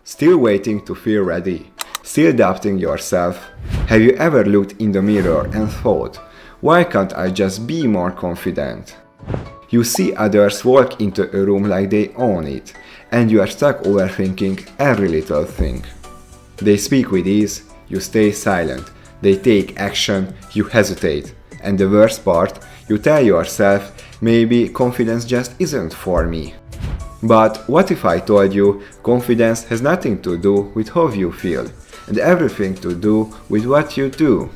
Still waiting to feel ready? Still doubting yourself? Have you ever looked in the mirror and thought, why can't I just be more confident? You see others walk into a room like they own it, and you are stuck overthinking every little thing. They speak with ease, you stay silent. They take action, you hesitate. And the worst part, you tell yourself, maybe confidence just isn't for me. But what if I told you confidence has nothing to do with how you feel, and everything to do with what you do?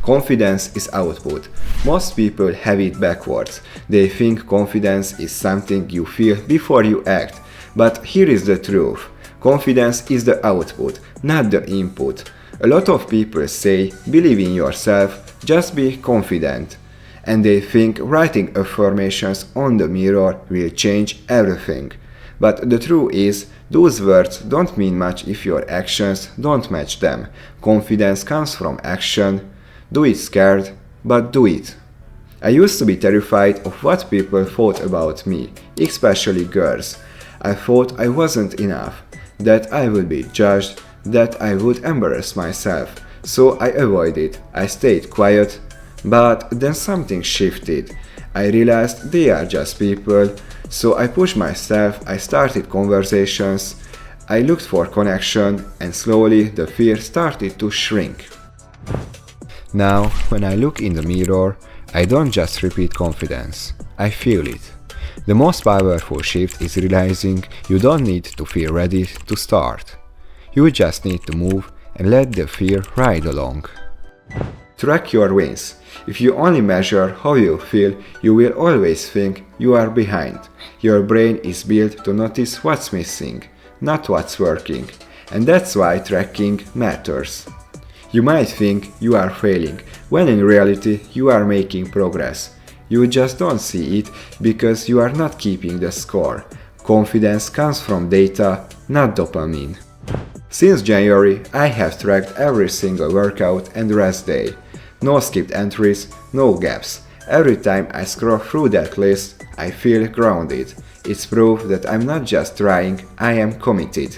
Confidence is output. Most people have it backwards. They think confidence is something you feel before you act. But here is the truth. Confidence is the output, not the input. A lot of people say, believe in yourself, just be confident. And they think writing affirmations on the mirror will change everything. But the truth is, those words don't mean much if your actions don't match them. Confidence comes from action. Do it scared, but do it. I used to be terrified of what people thought about me, especially girls. I thought I wasn't enough, that I would be judged, that I would embarrass myself. So I avoided, I stayed quiet, but then something shifted. I realized they are just people, so I pushed myself, I started conversations, I looked for connection, and slowly the fear started to shrink. Now, when I look in the mirror, I don't just repeat confidence, I feel it. The most powerful shift is realizing you don't need to feel ready to start. You just need to move and let the fear ride along. Track your wins. If you only measure how you feel, you will always think you are behind. Your brain is built to notice what's missing, not what's working. And that's why tracking matters. You might think you are failing, when in reality you are making progress. You just don't see it because you are not keeping the score. Confidence comes from data, not dopamine. Since January, I have tracked every single workout and rest day. No skipped entries, no gaps. Every time I scroll through that list, I feel grounded. It's proof that I'm not just trying, I am committed.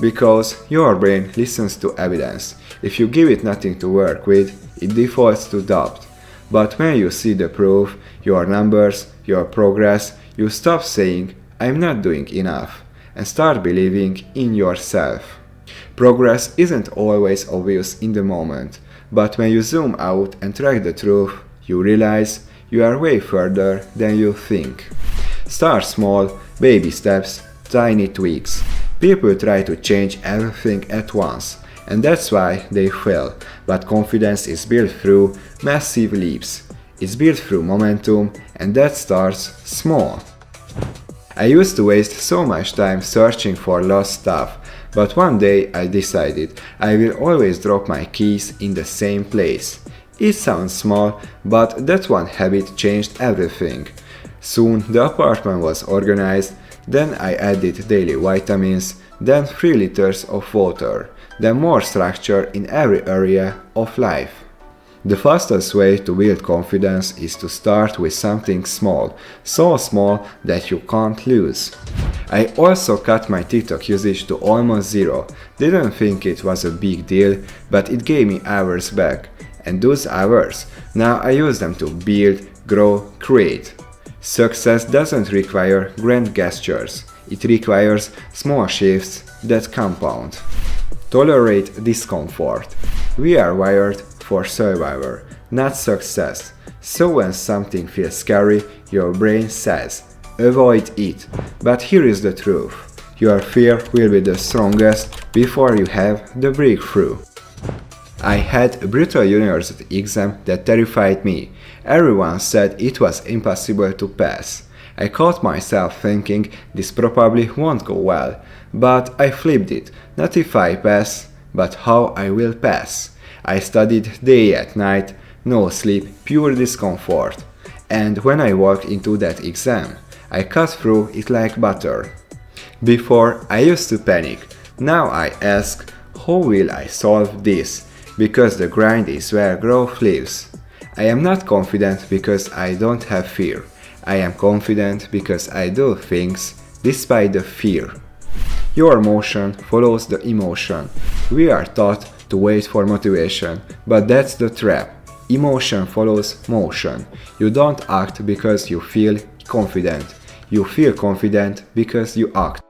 Because your brain listens to evidence. If you give it nothing to work with, it defaults to doubt. But when you see the proof, your numbers, your progress, you stop saying, I'm not doing enough, and start believing in yourself. Progress isn't always obvious in the moment, but when you zoom out and track the truth, you realize you are way further than you think. Start small, baby steps, tiny tweaks. People try to change everything at once, and that's why they fail. But confidence is built through massive leaps. It's built through momentum, and that starts small. I used to waste so much time searching for lost stuff, but one day I decided I will always drop my keys in the same place. It sounds small, but that one habit changed everything. Soon the apartment was organized, then I added daily vitamins, then 3 liters of water, then more structure in every area of life. The fastest way to build confidence is to start with something small, so small that you can't lose. I also cut my TikTok usage to almost zero. Didn't think it was a big deal, but it gave me hours back. And those hours, now I use them to build, grow, create. Success doesn't require grand gestures. It requires small shifts that compound. Tolerate discomfort. We are wired for survival, not success. So when something feels scary, your brain says, avoid it. But here is the truth. Your fear will be the strongest before you have the breakthrough. I had a brutal university exam that terrified me. Everyone said it was impossible to pass. I caught myself thinking this probably won't go well, but I flipped it. Not if I pass, but how I will pass. I studied day and night, no sleep, pure discomfort. And when I walked into that exam, I cut through it like butter. Before, I used to panic. Now I ask, how will I solve this? Because the grind is where growth lives. I am not confident because I don't have fear. I am confident because I do things despite the fear. Your motion follows the emotion. We are taught to wait for motivation, but that's the trap. Emotion follows motion. You don't act because you feel confident. You feel confident because you act.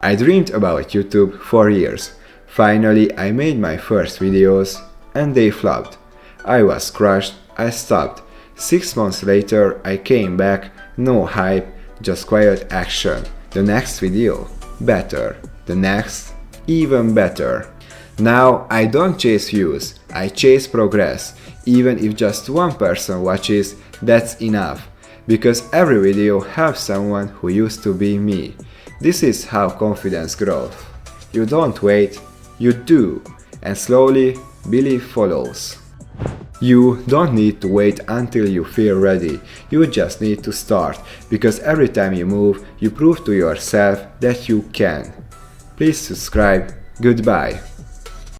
I dreamed about YouTube for years. Finally, I made my first videos and they flopped. I was crushed, I stopped. 6 months later, I came back, no hype, just quiet action. The next video, better. The next, even better. Now I don't chase views, I chase progress. Even if just one person watches, that's enough. Because every video helps someone who used to be me. This is how confidence grows. You don't wait, you do. And slowly, belief follows. You don't need to wait until you feel ready. You just need to start. Because every time you move, you prove to yourself that you can. Please subscribe. Goodbye.